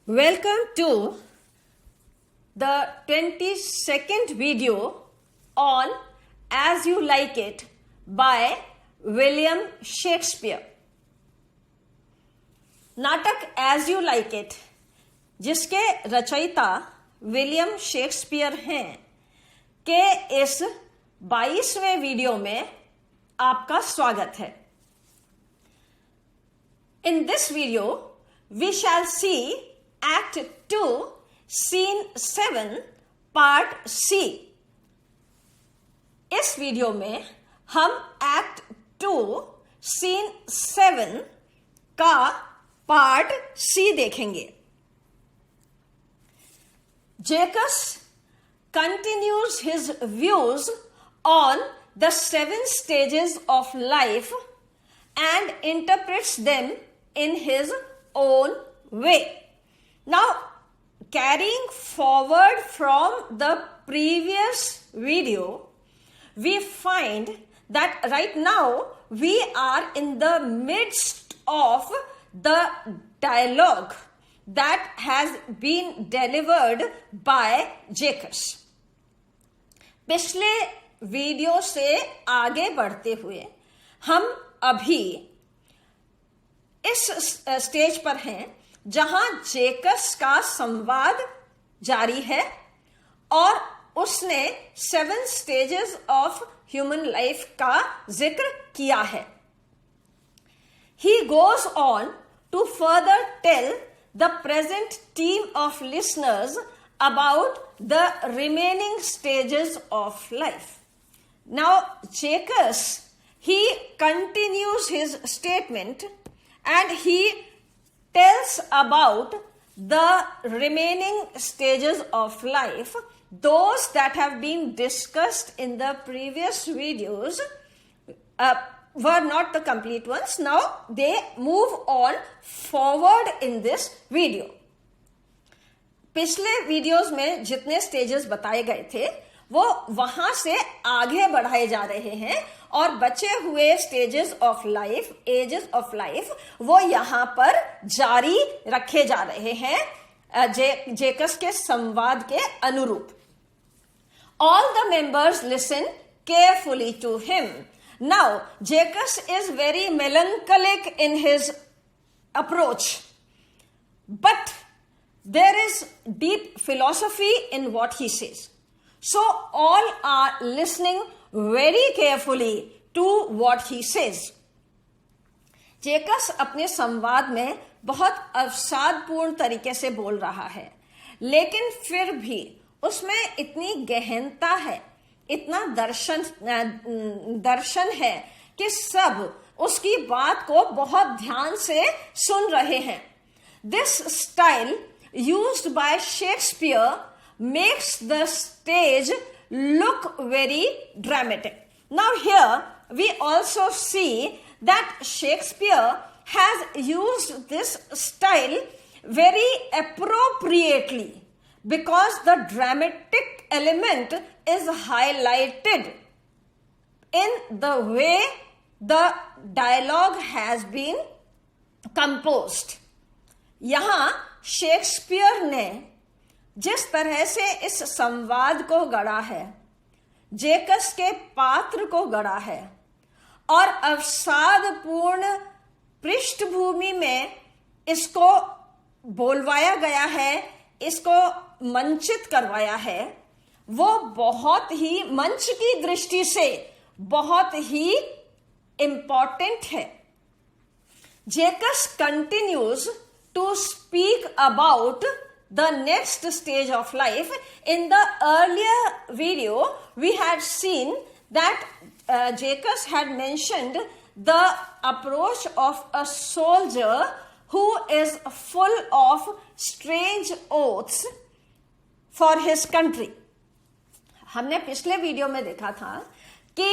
Welcome to the 22nd video on As You Like It by William Shakespeare. नाटक As You Like It जिसके रचयिता William Shakespeare हैं के इस 22वें video में आपका स्वागत है. In this video we shall see Act 2, Scene 7, Part C. इस वीडियो में हम Act 2, Scene 7 का Part C देखेंगे. Jacques continues his views on the 7 stages of life and interprets them in his own way. Now, carrying forward from the previous video, we find that right now we are in the midst of the dialogue that has been delivered by Jacques. पिछले video से आगे बढ़ते हुए हम अभी इस stage पर हैं जहां जेकस का संवाद जारी है और उसने 7 स्टेजेस ऑफ ह्यूमन लाइफ का जिक्र किया है. He goes on to further tell the present team of listeners about the remaining stages of life. Now, Jacques, he continues his statement and he tells about the remaining stages of life, those that have been discussed in the previous videos were not the complete ones. Now they move on forward in this video. पिछले videos में जितने stages बताए गए थे वो वहां से आगे बढ़ाए जा रहे हैं और बचे हुए stages of life, ages of life, वो यहां पर जारी रखे जा रहे हैं जेकस के संवाद के अनुरूप. All the members listen carefully to him. Now, Jacques is very melancholic in his approach, but there is deep philosophy in what he says. So all are listening very carefully to what he says. जेकस अपने संवाद में बहुत अवसादपूर्ण तरीके से बोल रहा है, लेकिन फिर भी उसमें इतनी गहनता है, इतना दर्शन है कि सब उसकी बात को बहुत ध्यान से सुन रहे हैं. This style used by Shakespeare makes the stage look very dramatic. Now here we also see that Shakespeare has used this style very appropriately because the dramatic element is highlighted in the way the dialogue has been composed. यहाँ Shakespeare ने जिस तरह से इस संवाद को गढ़ा है, जेकस के पात्र को गढ़ा है और अवसादपूर्ण पृष्ठभूमि में इसको बोलवाया गया है, इसको मंचित करवाया है, वो बहुत ही मंच की दृष्टि से बहुत ही इंपॉर्टेंट है. जेकस continues to speak about the next stage of life. In the earlier video, we had seen that Jacques had mentioned the approach of a soldier who is full of strange oaths for his country. हमने पिछले video में देखा था कि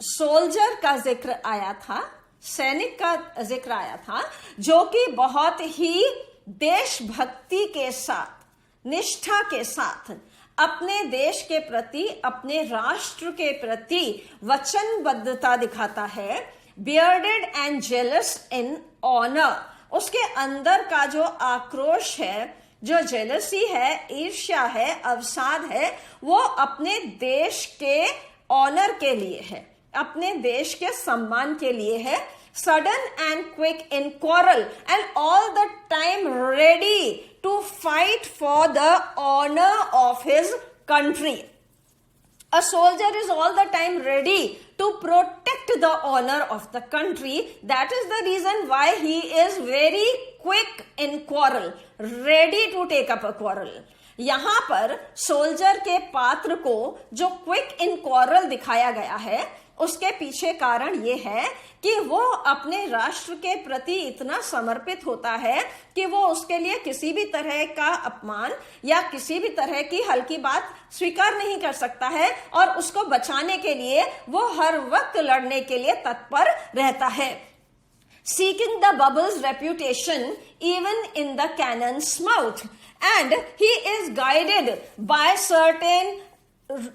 soldier का जिक्र आया था, सैनिक का जिक्र आया था, जो कि बहुत ही देशभक्ति के साथ, निष्ठा के साथ अपने देश के प्रति, अपने राष्ट्र के प्रति वचनबद्धता दिखाता है. Bearded and jealous in honour उसके अंदर का जो आक्रोश है, जो जेलसी है, ईर्ष्या है, अवसाद है, वो अपने देश के ऑनर के लिए है, अपने देश के सम्मान के लिए है. Sudden and quick in quarrel and all the time ready to fight for the honor of his country. A soldier is all the time ready to protect the honor of the country. That is the reason why he is very quick in quarrel, ready to take up a quarrel. यहां पर soldier के पात्र को जो quick in quarrel दिखाया गया है, उसके पीछे कारण ये है कि वो अपने राष्ट्र के प्रति इतना समर्पित होता है कि वो उसके लिए किसी भी तरह का अपमान या किसी भी तरह की हल्की बात स्वीकार नहीं कर सकता है, और उसको बचाने के लिए वो हर वक्त लड़ने के लिए तत्पर रहता है. Seeking the bubble's reputation even in the cannon's mouth, and he is guided by certain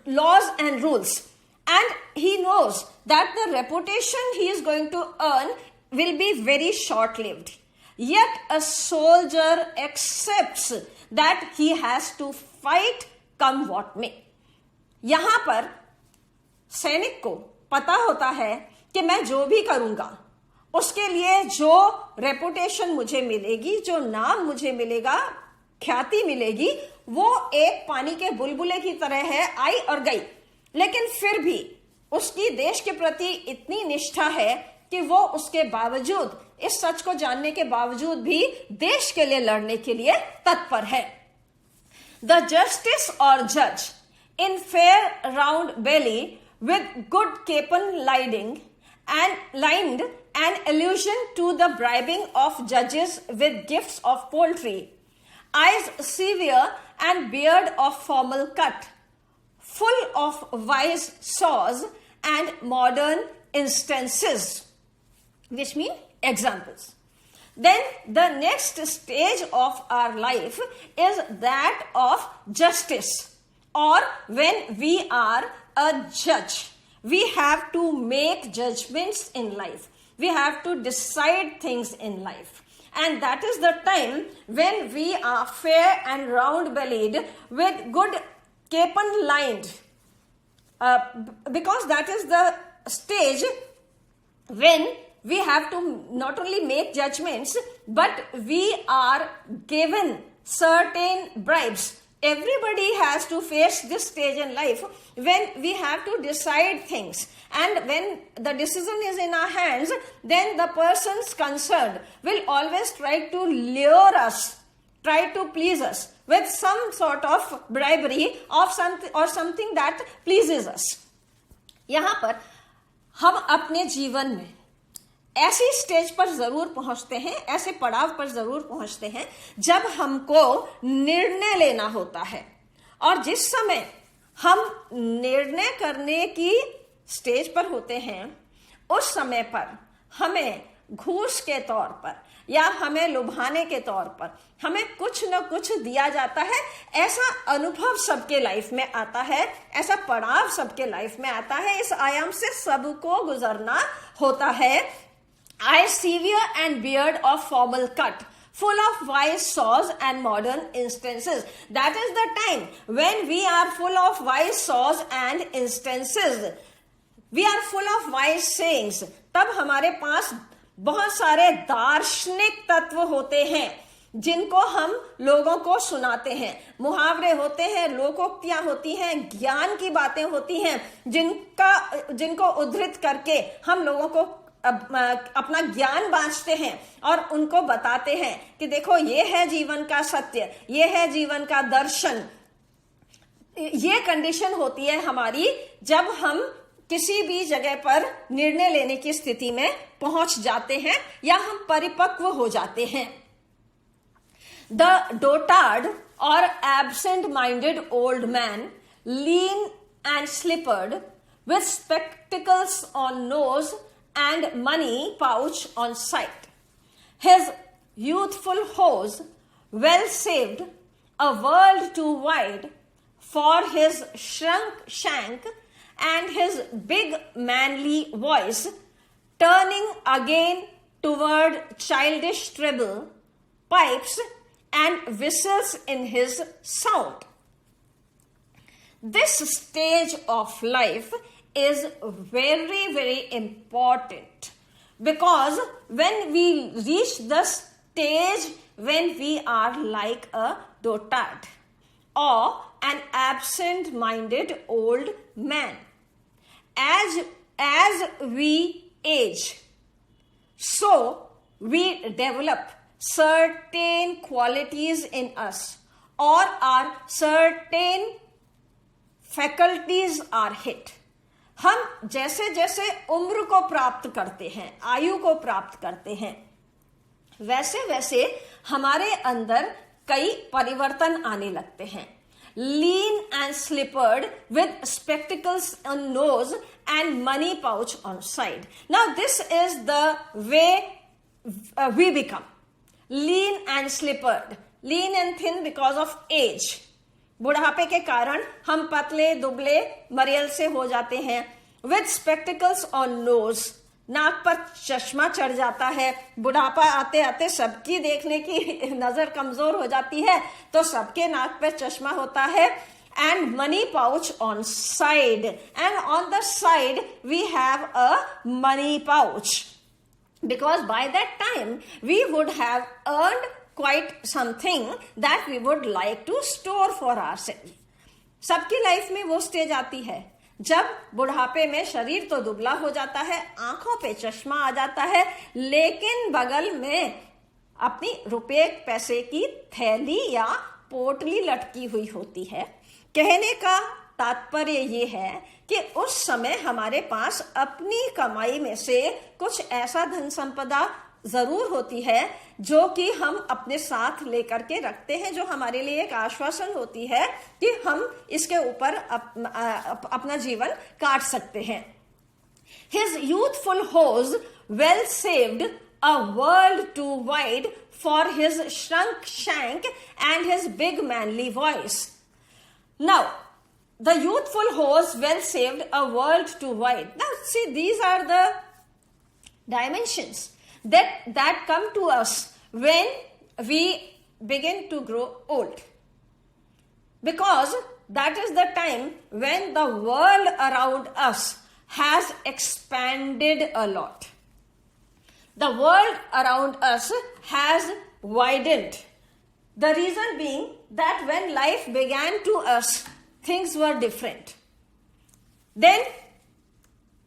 laws and rules, and he knows that the reputation he is going to earn will be very short-lived. Yet a soldier accepts that he has to fight come what may. यहां पर सैनिक को पता होता है कि मैं जो भी करूंगा उसके लिए जो रेपुटेशन मुझे मिलेगी, जो नाम मुझे मिलेगा, ख्याति मिलेगी, वो एक पानी के बुलबुले की तरह है, आई और गई. लेकिन फिर भी उसकी देश के प्रति इतनी निष्ठा है कि वो उसके बावजूद, इस सच को जानने के बावजूद भी देश के लिए लड़ने के लिए तत्पर है. द जस्टिस और जज in fair round belly with good capon लाइडिंग and lined an allusion to the bribing of judges with gifts of poultry, eyes severe and beard of formal cut, full of wise saws and modern instances, which mean examples. Then the next stage of our life is that of justice, or when we are a judge. We have to make judgments in life. We have to decide things in life. And that is the time when we are fair and round-bellied with good capon lined. Because that is the stage when we have to not only make judgments, but we are given certain bribes. Everybody has to face this stage in life when we have to decide things, and when the decision is in our hands, then the persons concerned will always try to lure us, try to please us with some sort of bribery of something that pleases us. यहाँ पर हम अपने जीवन में ऐसी stage पर जरूर पहुंचते हैं, ऐसे पड़ाव पर जरूर पहुंचते हैं जब हमको निर्णय लेना होता है. और जिस समय हम निर्णय करने की स्टेज पर होते हैं, उस समय पर हमें घूस के तौर पर या हमें लुभाने के तौर पर हमें कुछ न कुछ दिया जाता है. ऐसा अनुभव सबके लाइफ में आता है, ऐसा पड़ाव सबके लाइफ में आता है. इस आयाम से सबको गुजरना होता है. Eyes severe and beard of formal cut, full of wise saws and modern instances. That is the time when we are full of wise saws and instances. We are full of wise sayings. तब हमारे पास बहुत सारे दार्शनिक तत्व होते हैं जिनको हम लोगों को सुनाते हैं. मुहावरे होते हैं, लोकोक्तियां होती हैं, ज्ञान की बातें होती हैं जिनको उद्धृत करके हम लोगों को अपना ज्ञान बांटते हैं और उनको बताते हैं कि देखो ये है जीवन का सत्य, ये है जीवन का दर्शन. ये कंडीशन होती है हमारी जब हम किसी भी जगह पर निर्णय लेने की स्थिति में पहुंच जाते हैं या हम परिपक्व हो जाते हैं. The dotard or absent-minded old man, lean and slippered, with spectacles on nose and money pouch on sight. His youthful hose, well saved, a world too wide for his shrunk shank, and his big manly voice, turning again toward childish treble, pipes, and whistles in his sound. This stage of life is very, very important, because when we reach the stage when we are like a dotard or an absent-minded old man, as we age, so we develop certain qualities in us, or our certain faculties are hit. हम जैसे जैसे उम्र को प्राप्त करते हैं, आयु को प्राप्त करते हैं, वैसे वैसे हमारे अंदर कई परिवर्तन आने लगते हैं. Lean and slippered with spectacles on nose and money pouch on side. Now this is the way we become. Lean and slippered. Lean and thin because of age. बुढ़ापे के कारण हम पतले दुबले मरियल से हो जाते हैं. With spectacles on nose. नाक पर चश्मा चढ़ जाता है. बुढ़ापा आते आते सबकी देखने की नजर कमजोर हो जाती है, तो सबके नाक पर चश्मा होता है. And money pouch on side, and on the side we have a money pouch, because by that time we would have earned quite something that we would like to store for ourselves. सबकी life में वो stage आती है जब बुढ़ापे में शरीर तो दुबला हो जाता है, आंखों पे चश्मा आ जाता है, लेकिन बगल में अपनी रुपए पैसे की थैली या पोटली लटकी हुई होती है. कहने का तात्पर्य ये है कि उस समय हमारे पास अपनी कमाई में से कुछ ऐसा धन संपदा जरूर होती है जो कि हम अपने साथ लेकर के रखते हैं, जो हमारे लिए एक आश्वासन होती है कि हम इसके ऊपर अपना जीवन काट सकते हैं. His youthful hose well saved a world too wide for his shrunk shank and his big manly voice. Now, the youthful hose well saved a world too wide. Now, see, these are the dimensions that come to us when we begin to grow old, because that is the time when the world around us has expanded a lot. The world around us has widened. The reason being that when life began to us, things were different. Then,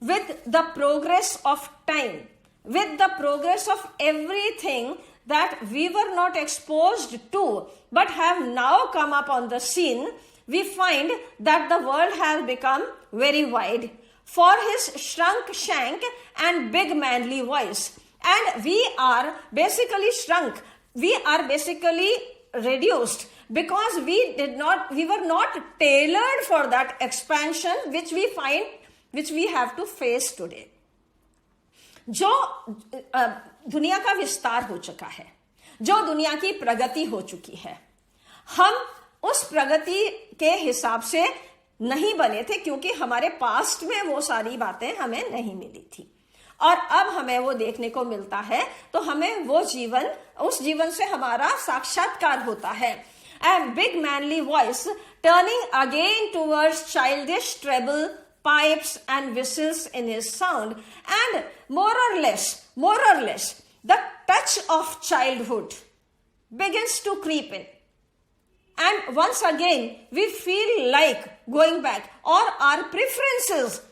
with the progress of time, with the progress of everything that we were not exposed to but have now come up on the scene, we find that the world has become very wide for his shrunk shank and big manly voice. And we are basically shrunk. We are basically reduced because we were not tailored for that expansion which we have to face today. जो दुनिया का विस्तार हो चुका है, जो दुनिया की प्रगति हो चुकी है, हम उस प्रगति के हिसाब से नहीं बने थे, क्योंकि हमारे पास्ट में वो सारी बातें हमें नहीं मिली थी, और अब हमें वो देखने को मिलता है, तो हमें वो जीवन, उस जीवन से हमारा साक्षात्कार होता है. And big manly voice turning again towards childish treble, pipes and whistles in his sound, and more or less, the touch of childhood begins to creep in. And once again, we feel like going back, or our preferences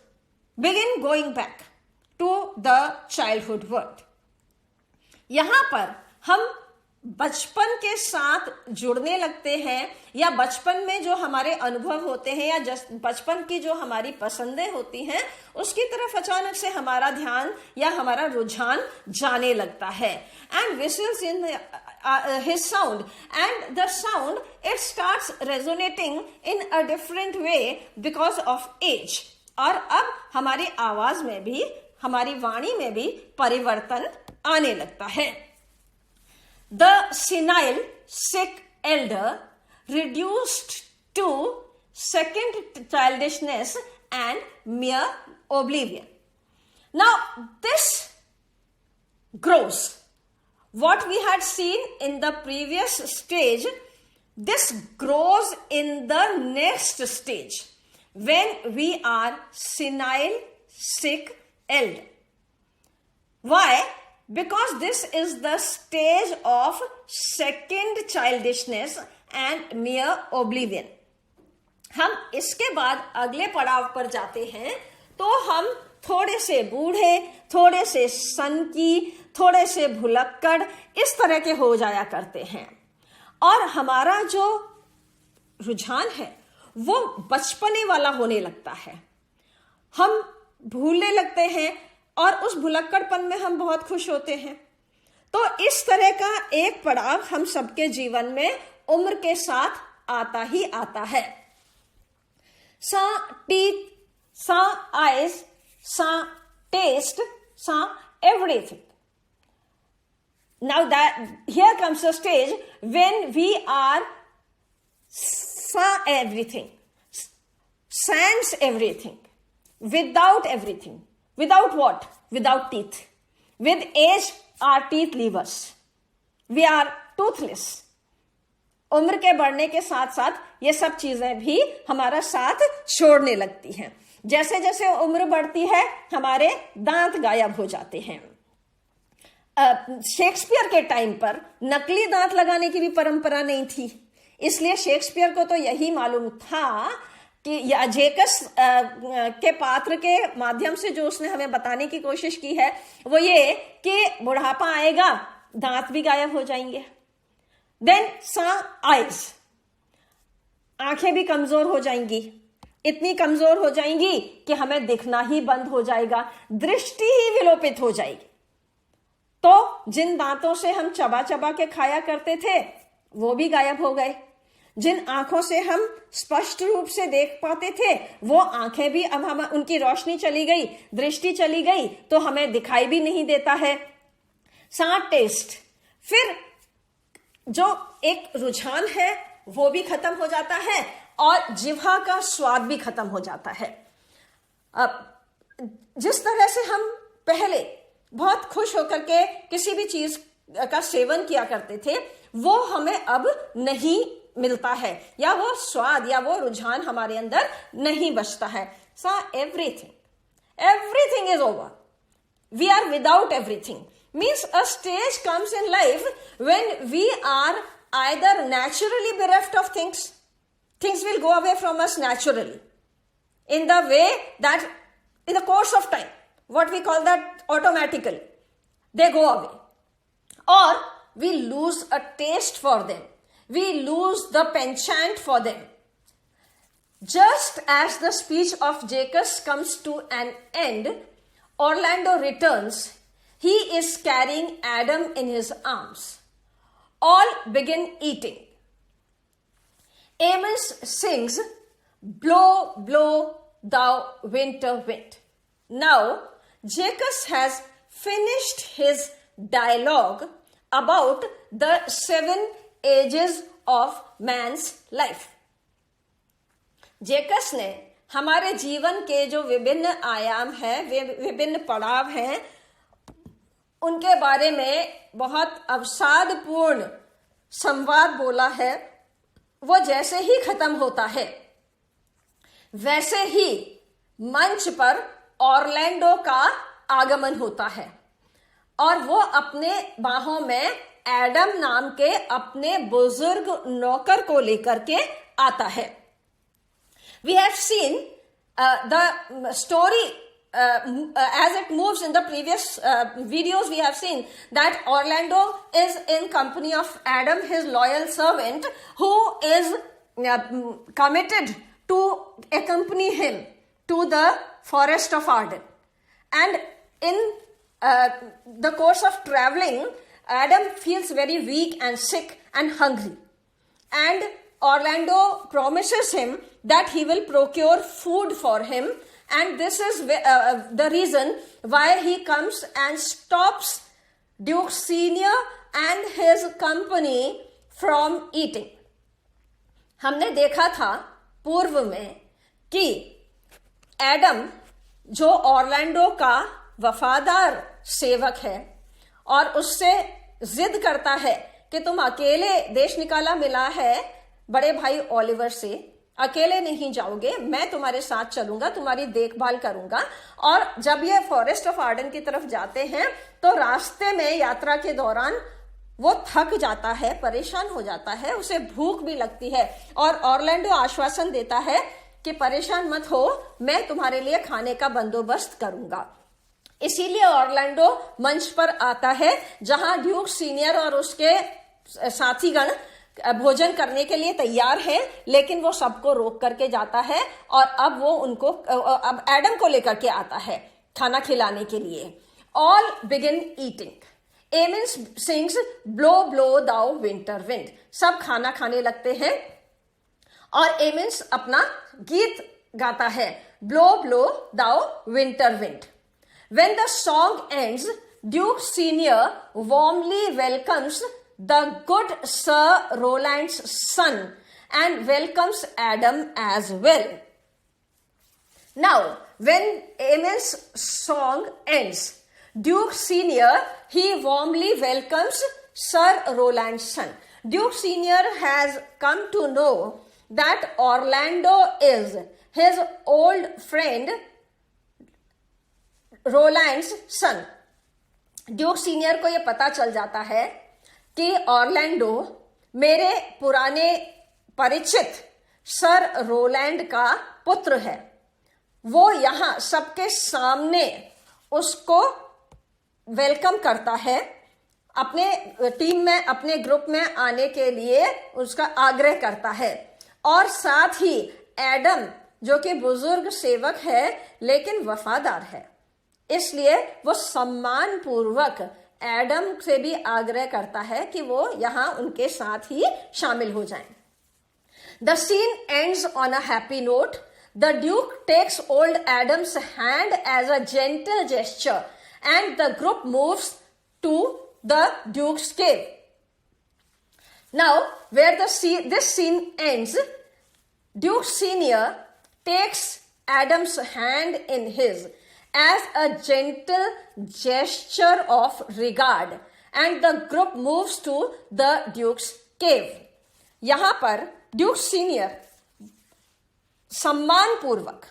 begin going back to the childhood world. यहाँ पर हम बचपन के साथ जुड़ने लगते हैं, या बचपन में जो हमारे अनुभव होते हैं, या बचपन की जो हमारी पसंदें होती हैं, उसकी तरफ अचानक से हमारा ध्यान या हमारा रुझान जाने लगता है. And whistles in his sound, and the sound, it starts resonating in a different way because of age. और अब हमारी आवाज में भी, हमारी वाणी में भी परिवर्तन आने लगता है. The senile, sick elder reduced to second childishness and mere oblivion. Now, this grows. What we had seen in the previous stage, this grows in the next stage when we are senile, sick, old. Why? Because this is the stage of second childishness and mere oblivion. हम इसके बाद अगले पड़ाव पर जाते हैं तो हम थोड़े से बूढ़े, थोड़े से सनकी, थोड़े से भुलक्कड़ इस तरह के हो जाया करते हैं और हमारा जो रुझान है वो बचपने वाला होने लगता है। हम भूलने लगते हैं और उस भुलक्कड़पन में हम बहुत खुश होते हैं। तो इस तरह का एक पड़ाव हम सबके जीवन में उम्र के साथ आता ही आता है। Some teeth, some eyes, some taste, some everything. Now that here comes a stage when we are some everything, sans everything, without everything. Without what? Without teeth. With age, our teeth leave us. We are toothless. उम्र के बढ़ने के साथ साथ ये सब चीजें भी हमारा साथ छोड़ने लगती हैं। जैसे जैसे उम्र बढ़ती है हमारे दांत गायब हो जाते हैं। शेक्सपियर के टाइम पर नकली दांत लगाने की भी परंपरा नहीं थी, इसलिए शेक्सपियर को तो यही मालूम था कि जेकस के पात्र के माध्यम से जो उसने हमें बताने की कोशिश की है वो ये कि बुढ़ापा आएगा, दांत भी गायब हो जाएंगे। देन some eyes, आंखें भी कमजोर हो जाएंगी, इतनी कमजोर हो जाएंगी कि हमें दिखना ही बंद हो जाएगा, दृष्टि ही विलोपित हो जाएगी। तो जिन दांतों से हम चबा चबा के खाया करते थे वो भी गायब हो गए। जिन आंखों से हम स्पष्ट रूप से देख पाते थे वो आंखें भी अब हम उनकी रोशनी चली गई, दृष्टि चली गई, तो हमें दिखाई भी नहीं देता है। साथ टेस्ट, फिर जो एक रुझान है वो भी खत्म हो जाता है और जिह्वा का स्वाद भी खत्म हो जाता है। अब जिस तरह से हम पहले बहुत खुश होकर के किसी भी चीज का सेवन किया करते थे वो हमें अब नहीं मिलता है, या वो स्वाद या वो रुझान हमारे अंदर नहीं बचता है। सा everything is over. We are without everything. Means a stage comes in life when we are either naturally bereft of things. Things will go away from us naturally. In the way that, in the course of time, what we call that automatically, they go away. Or we lose a taste for them. We lose the penchant for them. Just as the speech of Jacques comes to an end, Orlando returns. He is carrying Adam in his arms. All begin eating. Amos sings, "Blow, blow, thou winter wind." Now, Jacques has finished his dialogue about the 7 ages of man's life. जेकस ने हमारे जीवन के जो विभिन्न आयाम हैं, विभिन्न पड़ाव हैं, उनके बारे में बहुत अवसादपूर्ण संवाद बोला है। वो जैसे ही खत्म होता है वैसे ही मंच पर ऑरलैंडो का आगमन होता है और वो अपने बाहों में एडम नाम के अपने बुजुर्ग नौकर को लेकर के आता है। We have seen the story as it moves in the previous videos. We have seen that Orlando is in company of Adam, his loyal servant, who is committed to accompany him to the forest of Arden. And in the course of traveling, Adam feels very weak and sick and hungry. And Orlando promises him that he will procure food for him, and this is the reason why he comes and stops Duke Senior and his company from eating. हमने देखा था पूर्व में कि Adam जो Orlando का वफादार सेवक है, और उससे जिद करता है कि तुम अकेले देश निकाला मिला है बड़े भाई ओलिवर से, अकेले नहीं जाओगे, मैं तुम्हारे साथ चलूंगा, तुम्हारी देखभाल करूंगा। और जब ये फॉरेस्ट ऑफ आर्डन की तरफ जाते हैं तो रास्ते में यात्रा के दौरान वो थक जाता है, परेशान हो जाता है, उसे भूख भी लगती है और ऑरलैंडो आश्वासन देता है कि परेशान मत हो, मैं तुम्हारे लिए खाने का बंदोबस्त करूंगा। इसीलिए ऑरलैंडो मंच पर आता है जहां ड्यूक सीनियर और उसके साथीगण भोजन करने के लिए तैयार हैं, लेकिन वो सबको रोक करके जाता है और अब वो उनको अब एडम को लेकर के आता है खाना खिलाने के लिए। All begin eating. Amiens sings blow blow thou winter wind. सब खाना खाने लगते हैं और एमिन अपना गीत गाता है, blow blow thou winter wind. When the song ends, Duke Senior warmly welcomes the good Sir Roland's son and welcomes Adam as well. Now, when Eamon's song ends, Duke Senior, he warmly welcomes Sir Roland's son. Duke Senior has come to know that Orlando is his old friend Roland's son. Duke senior को यह पता चल जाता है कि Orlando मेरे पुराने परिचित सर रोलैंड का पुत्र है। वो यहां सबके सामने उसको वेलकम करता है, अपने टीम में, अपने ग्रुप में आने के लिए उसका आग्रह करता है। और साथ ही एडम जो कि बुजुर्ग सेवक है लेकिन वफादार है, इसलिए वो सम्मान पूर्वक एडम से भी आग्रह करता है कि वो यहां उनके साथ ही शामिल हो जाएं। The scene ends on a happy note. The duke takes old Adam's hand as a gentle gesture and the group moves to the duke's cave. Now where this scene ends, duke senior takes Adam's hand in his as a gentle gesture of regard and the group moves to the Duke's cave. यहां पर Duke senior सम्मान पूर्वक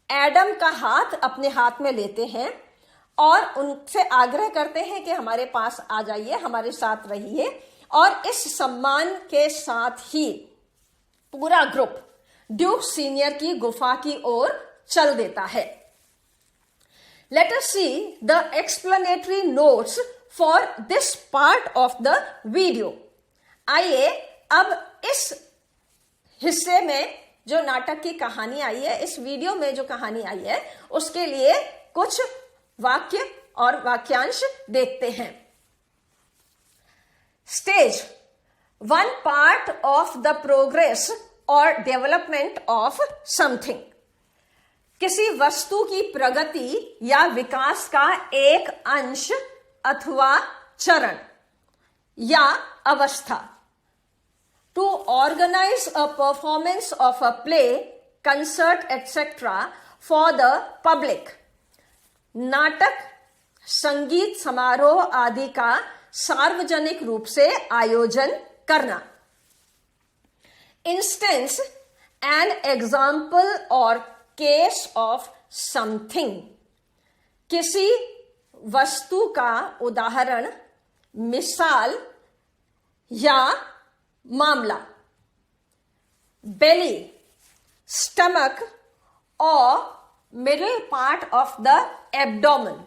Adam का हाथ अपने हाथ में लेते हैं और उनसे आग्रह करते हैं कि हमारे पास आ जाइए, हमारे साथ रहिए। और इस सम्मान के साथ ही पूरा ग्रुप ड्यूक सीनियर की गुफा की ओर चल देता है। Let us see the explanatory notes for this part of the video. आइए अब इस हिस्से में जो नाटक की कहानी आई है, इस वीडियो में जो कहानी आई है, उसके लिए कुछ वाक्य और वाक्यांश देखते हैं। Stage, one part of the progress or development of something. किसी वस्तु की प्रगति या विकास का एक अंश अथवा चरण या अवस्था। To organise a performance of a play, concert etcetera for the public. नाटक, संगीत समारोह आदि का सार्वजनिक रूप से आयोजन करना। इंस्टेंस, एन एग्जाम्पल और केस ऑफ समथिंग। किसी वस्तु का उदाहरण, मिसाल या मामला। बेली, स्टमक और middle part of the abdomen.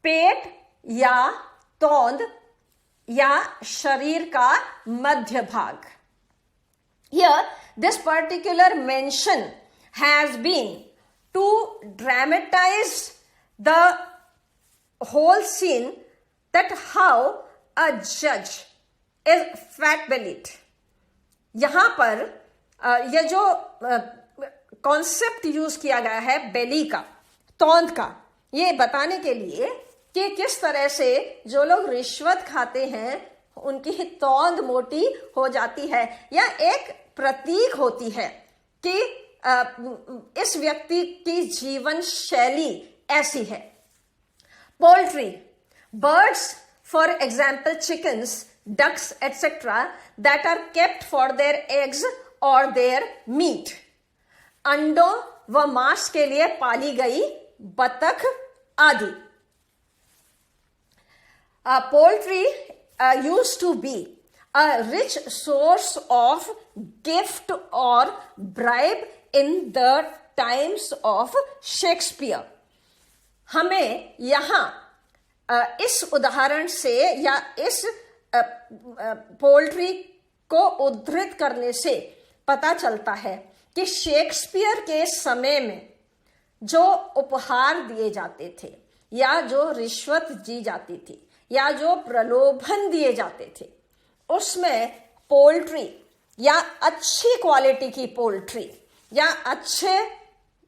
पेट या तोंद या शरीर का मध्य भाग। Here, this particular mention has been to dramatize the whole scene, that how a judge is fat-bellied. यहां पर यह जो कॉन्सेप्ट यूज किया गया है बेली का, तौंद का, ये बताने के लिए कि किस तरह से जो लोग रिश्वत खाते हैं उनकी तौंद मोटी हो जाती है, या एक प्रतीक होती है कि इस व्यक्ति की जीवन शैली ऐसी है। Poultry, Birds, for example chickens, ducks, etc., that are kept for their eggs or their meat. अंडों व मांस के लिए पाली गई बतख आदि. Poultry used to be a rich source of gift or bribe in the times of Shakespeare. हमें यहाँ इस उदाहरण से या इस पोल्ट्री को उद्धृत करने से पता चलता है कि शेक्सपियर के समय में जो उपहार दिए जाते थे या जो रिश्वत दी जाती थी या जो प्रलोभन दिए जाते थे, उसमें पोल्ट्री या अच्छी क्वालिटी की पोल्ट्री या अच्छे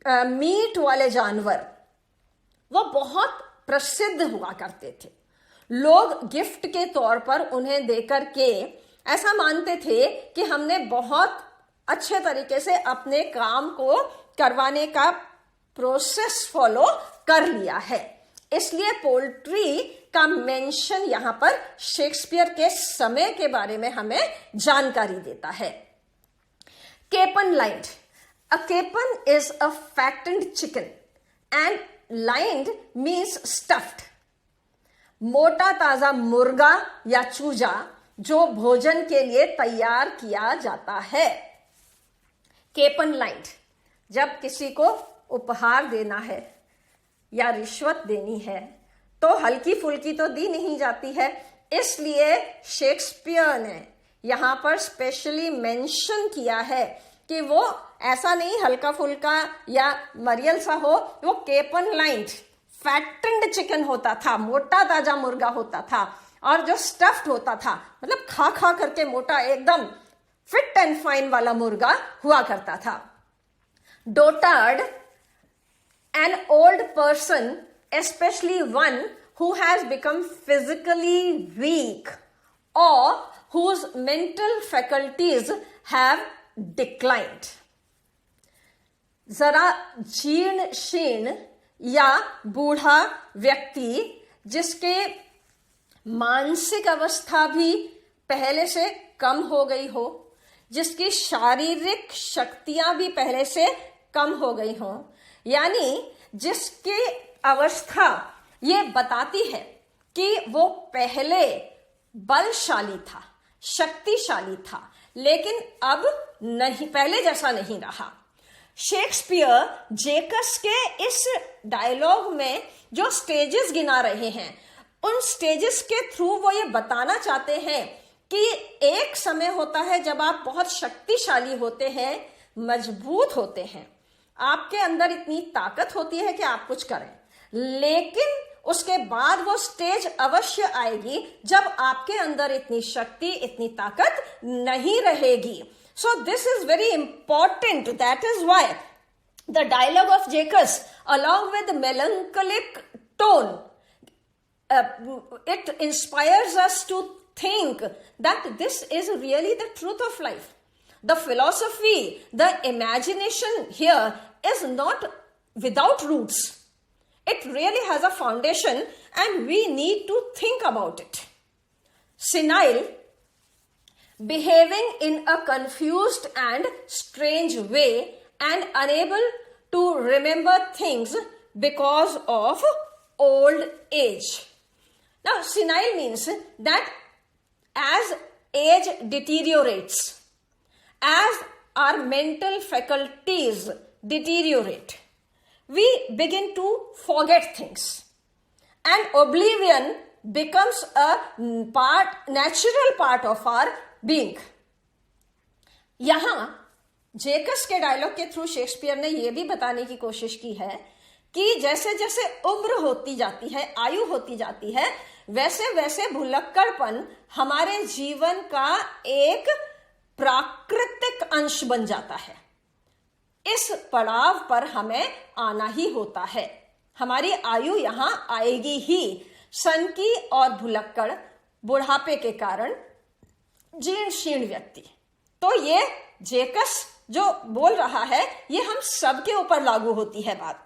मीट वाले जानवर वो बहुत प्रसिद्ध हुआ करते थे. लोग गिफ्ट के तौर पर उन्हें देकर के ऐसा मानते थे कि हमने बहुत अच्छे तरीके से अपने काम को करवाने का प्रोसेस फॉलो कर लिया है. इसलिए पोल्ट्री का मेंशन यहां पर शेक्सपियर के समय के बारे में हमें जानकारी देता है. केपन lined. A capon is a fattened chicken and lined means stuffed. मोटा ताजा मुर्गा या चूजा जो भोजन के लिए तैयार किया जाता है. केपन लाइन्ड. जब किसी को उपहार देना है या रिश्वत देनी है तो हल्की फुल्की तो दी नहीं जाती है. इसलिए शेक्सपियर ने यहां पर स्पेशली मेंशन किया है कि वो ऐसा नहीं हल्का फुल्का या मरियल सा हो, वो केपन लाइन्ड फैटेंड चिकन होता था, मोटा ताजा मुर्गा होता था. और जो स्टफ्ड होता था मतलब खा खा करके मोटा एकदम फिट एंड फाइन वाला मुर्गा हुआ करता था. डोटार्ड. An old person, especially one who has become physically weak or whose mental faculties have declined. जरा जीर्ण शीर्ण या बूढ़ा व्यक्ति जिसके मानसिक अवस्था भी पहले से कम हो गई हो, जिसकी शारीरिक शक्तियां भी पहले से कम हो गई हो, यानी जिसकी अवस्था ये बताती है कि वो पहले बलशाली था, शक्तिशाली था, लेकिन अब नहीं, पहले जैसा नहीं रहा. शेक्सपियर जेकस के इस डायलॉग में जो स्टेजेस गिना रहे हैं, उन स्टेजेस के थ्रू वो ये बताना चाहते हैं कि एक समय होता है जब आप बहुत शक्तिशाली होते हैं, मजबूत होते हैं, आपके अंदर इतनी ताकत होती है कि आप कुछ करें, लेकिन उसके बाद वो स्टेज अवश्य आएगी जब आपके अंदर इतनी शक्ति, इतनी ताकत नहीं रहेगी. So this is very important. That is why the dialogue of Jacques, along with the melancholic tone, it inspires us to think that this is really the truth of life. The philosophy, the imagination here is not without roots. It really has a foundation and we need to think about it. Senile. Behaving in a confused and strange way and unable to remember things because of old age. Now, senile means that as age deteriorates, as our mental faculties deteriorate, we begin to forget things. And oblivion becomes a natural part of our being. यहां जेकस के dialogue के through Shakespeare ने यह भी बताने की कोशिश की है कि जैसे जैसे उम्र होती जाती है, आयु होती जाती है, वैसे वैसे भुलक्कड़पन हमारे जीवन का एक प्राकृतिक अंश बन जाता है. इस पड़ाव पर हमें आना ही होता है. हमारी आयु यहां आएगी ही. सनकी और भुलक्कड़, बुढ़ापे के कारण जीर्ण शीर्ण व्यक्ति. तो ये जेकस जो बोल रहा है ये हम सबके ऊपर लागू होती है बात.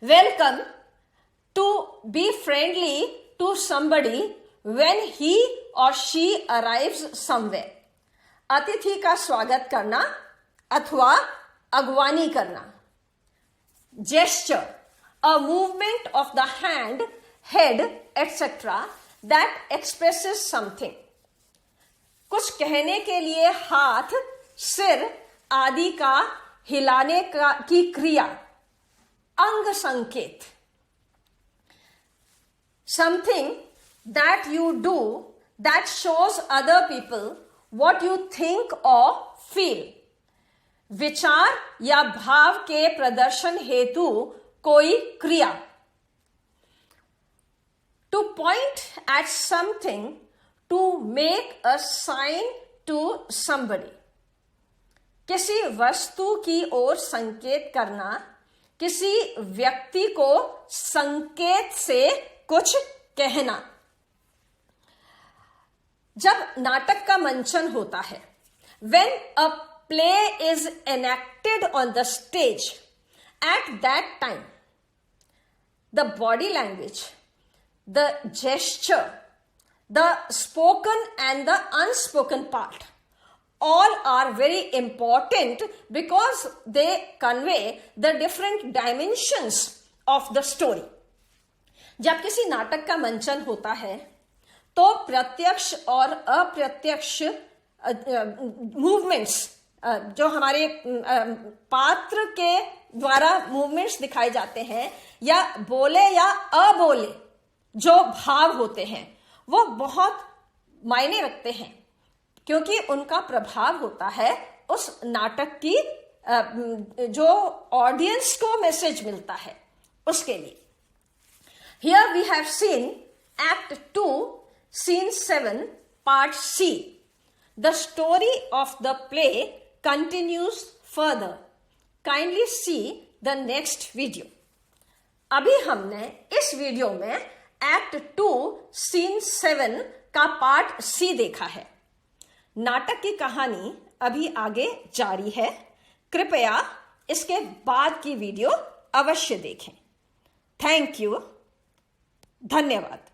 Welcome to be friendly to somebody when he or she arrives somewhere. अतिथि का स्वागत करना अथवा अगवानी करना. Gesture, a movement of the hand, head, etc. that expresses something. कुछ कहने के लिए हाथ, सिर आदि का हिलाने की क्रिया. अंग संकेत. Something that you do that shows other people what you think or feel. विचार या भाव के प्रदर्शन हेतु कोई क्रिया. To point at something, to make a sign to somebody. किसी वस्तु की ओर संकेत करना, किसी व्यक्ति को संकेत से कुछ कहना. जब नाटक का मंचन होता है, when a play is enacted on the stage, at that time, the body language, the gesture, the spoken and the unspoken part, all are very important because they convey the different dimensions of the story. जब किसी नाटक का मंचन होता है तो प्रत्यक्ष और अप्रत्यक्ष मूवमेंट्स, जो हमारे पात्र के द्वारा मूवमेंट्स दिखाए जाते हैं या बोले या अबोले जो भाव होते हैं, वो बहुत मायने रखते हैं क्योंकि उनका प्रभाव होता है उस नाटक की जो ऑडियंस को मैसेज मिलता है उसके लिए. Here we have seen Act 2, Scene 7, Part C. The story of the play continues further. Kindly see the next video. अभी हमने इस वीडियो में Act 2, Scene 7 का Part C देखा है. नाटक की कहानी अभी आगे जारी है. कृपया इसके बाद की वीडियो अवश्य देखें. Thank you. धन्यवाद.